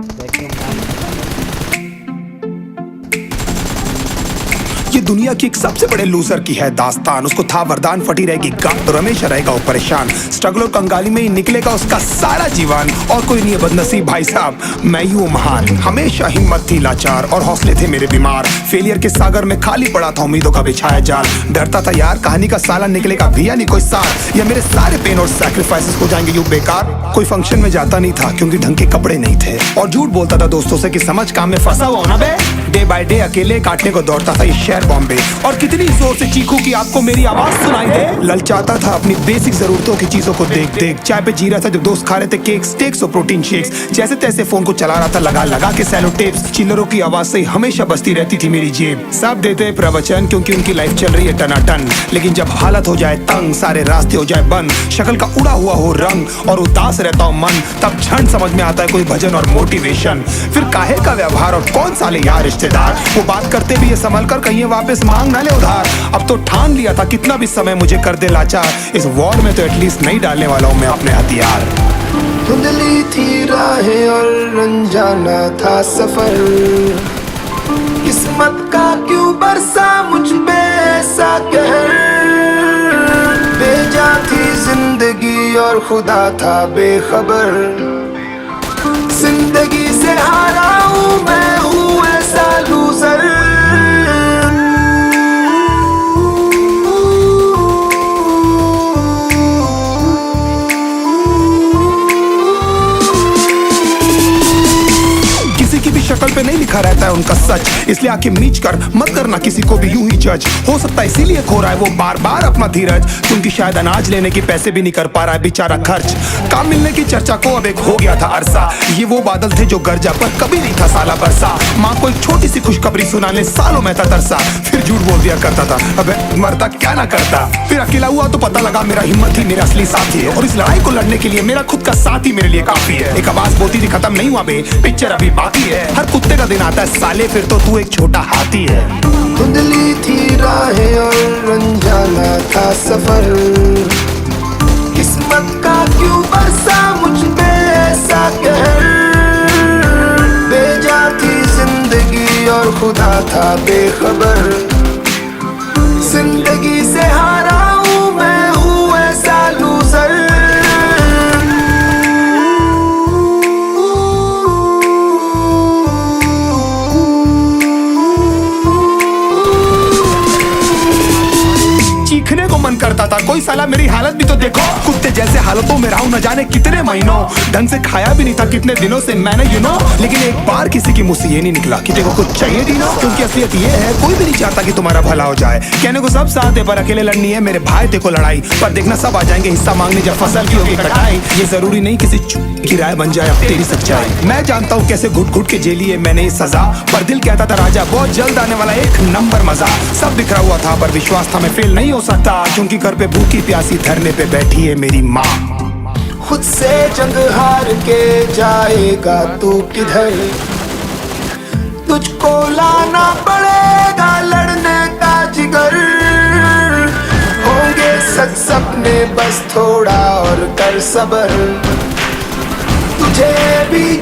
Vacuum बम। ये दुनिया की एक सबसे बड़े लूजर की है दास्तान। उसको था वरदान, फटी रहेगी गांठ तो हमेशा रहेगा वो परेशान। स्ट्रगल और कंगाली में ही निकलेगा उसका सारा जीवन। और कोई नहीं है बदनसीब भाई साहब, मैं ही हूँ महान। हमेशा हिम्मत थी लाचार और हौसले थे मेरे बीमार। फेलियर के सागर में खाली पड़ा था उम्मीदों का बिछाया जाल। डरता था यार कहानी का साला निकलेगा भी या नहीं कोई सार, या मेरे सारे पेन और सैक्रिफाइसेस हो जाएंगे यूं बेकार। कोई फंक्शन में जाता नहीं था क्योंकि ढंग के कपड़े नहीं थे, और झूठ बोलता था दोस्तों से कि समझ काम में फंसा हुआ ना बे। डे बाय डे अकेले काटने को दौड़ता था ये शहर बॉम्बे। और कितनी जोर से चीखूं कि आपको मेरी आवाज सुनाई दे। ललचाता था अपनी बेसिक जरूरतों की चीजों को देख देख। चाय पे जी रहा था जब दोस्त खा रहे थे केक, स्टेक्स और प्रोटीन शेक्स। जैसे तैसे फोन को चला रहा था लगा लगा के सैलो टेप्स। चिल्लरों की आवाज से हमेशा बजती रहती थी मेरी जेब। सब देते प्रवचन क्योंकि उनकी लाइफ चल रही है टनाटन, लेकिन जब हालत हो जाए तंग, सारे रास्ते हो जाए बंद, शक्ल का उड़ा हुआ हो रंग और उदास रहता हो मन, तब क्षण समझ में आता है कोई भजन और मोटिवेशन। फिर काहे का व्यवहार और कौन साले यार रिश्तेदार, वो बात करते भी ये संभल कर कहीं वापस मांग ना ले उधार। अब तो ठान लिया था कितना भी समय मुझे कर दे लाचार, इस वॉर में तो एटलीस्ट नहीं डालने वाला हूँ मैं अपने हथियार। धुंधली थी राहें और अनजाना था सफर, किस्मत का क्यों बरसा मुझ पे ऐसा कहर। बेजा थी जिंदगी और खुदा था बेखबर, जिंदगी से हारा हूँ मैं हूँ ऐसा लूजर। शक्ल पे नहीं लिखा रहता है उनका सच, इसलिए आके मीच कर मत करना किसी को भी यूं ही जज। हो सकता है इसीलिए खो रहा है वो बार बार अपना धीरज, क्योंकि शायद अनाज लेने के पैसे भी नहीं कर पा रहा है बेचारा खर्च। काम मिलने की चर्चा को अब एक हो गया था अरसा, ये वो बादल थे जो गरजा पर कभी नहीं था साला बरसा। माँ को एक छोटी सी खुशखबरी सुनाने सालों में था तरसा, फिर झूठ बोल दिया करता था अबे मरता क्या ना करता। फिर अकेला हुआ तो पता लगा मेरा हिम्मत ही मेरा असली साथी है, और इस लड़ाई को लड़ने के लिए मेरा खुद का साथ ही मेरे लिए काफी है। एक आवाज बोलती थी खत्म नहीं हुआ बे, पिक्चर अभी बाकी है। हर कुत्ते का दिन आता है साले, फिर तो तू एक छोटा हाथी है। धुंधली थी राहें और अनजाना था सफर, किस्मत का क्यों बरसा मुझ पे ऐसा कहर। बेजा थी जिंदगी और खुदा था बेखबर, जिंदगी से हारा हूँ मैं हूँ ऐसा लूजर। चीखने को मन करता था, कोई साला मेरी हालत भी तो देखो। कुत्ते जैसे हालतों में रहा हूं न जाने कितने महीनों, ढंग से खाया भी नहीं था कितने दिनों से मैंने लेकिन एक बार किसी की मुंह से ये नहीं निकला कि देखो कुछ चाहिए दीनो। क्योंकि असलियत ये है कोई भी नहीं चाहता कि तुम्हारा भला हो जाए। कहने को सब साथ है पर अकेले लड़नी है मेरे भाई देखो लड़ाई, पर देखना सब आ जाएंगे हिस्सा मांगने जब फसल की होगी कटाई। ये जरूरी नहीं किसी की राय बन जाए अब तेरी सच्चाई। मैं जानता हूँ कैसे घुट घुट के झेली है मैंने सजा, पर दिल कहता था राजा बहुत जल्द आने वाला एक नंबर मजा। सब बिखरा हुआ था पर विश्वास था मैं फेल नहीं हो सकता, क्योंकि घर पे भूखी प्यासी धरने पे बैठी है मेरी माँ। खुद से जंग हार के जाएगा तू किधर, तुझको लाना पड़ेगा लड़ने का जिगर। होंगे सच सपने बस थोड़ा और कर सबर, तुझे भी